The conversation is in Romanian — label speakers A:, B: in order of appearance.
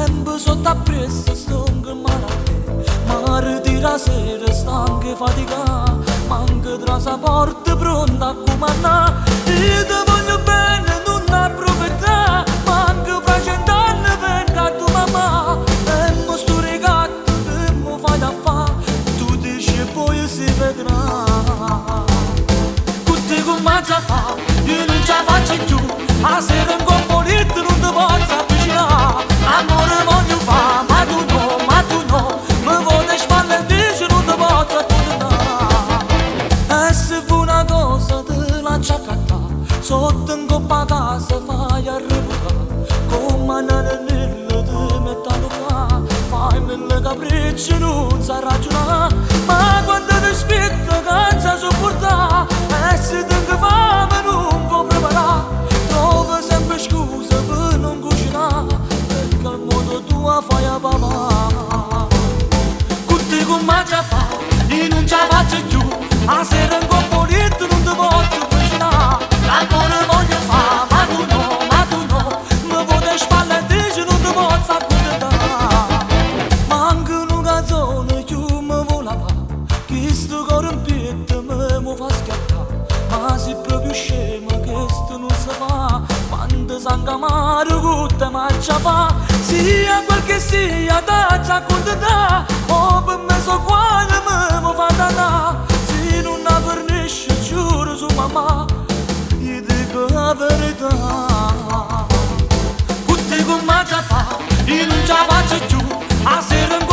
A: sempre sotto a presso stongo malate, mare di la sera stanca e fatica, manca tra la porta pronta a comandare. Io ti voglio bene, non approfittare, manca fra 100 anni venga a tua mamma, e mo sto regatto che mo fai da fa, tu dici e poi si vedrà. Tutti come già fa, io non ce la faccio più, a sera in componente non ti posso avvicinare. Amore voglio fa, ma tu no, mi vuoi le spalle e dici non ti posso accontentare. E se fu una cosa te la ciacatta, sotto in coppa casa fai a reputare, come nell'anello ti metto a lucca, fai mille capricci non sa ragionare, ma quando ti spitto canza sopportare, e se ti fame non può preparare, trova sempre scuse per non cucinare, perché al modo tuo fai a papà. Tutti come già fa, io non ce la faccio più, a sera in componente non ti posso cucinare. L'amore voglio fa, ma tu no, mi vuoi le spalle e dici non ti posso accontentare. Manca una canzone che mi vuole fare, che sto cuore in pietto mi fa schiattare, ma sei proprio scema che sto non si fa, quando sangue amaro che te mangia fa, sia quel che sia ti accontentare, o per me so quale mi fa andare, se non la fornisce giuro su mamma, io dico la verità. Tutti come già fa, io non ce la faccio più, a sera in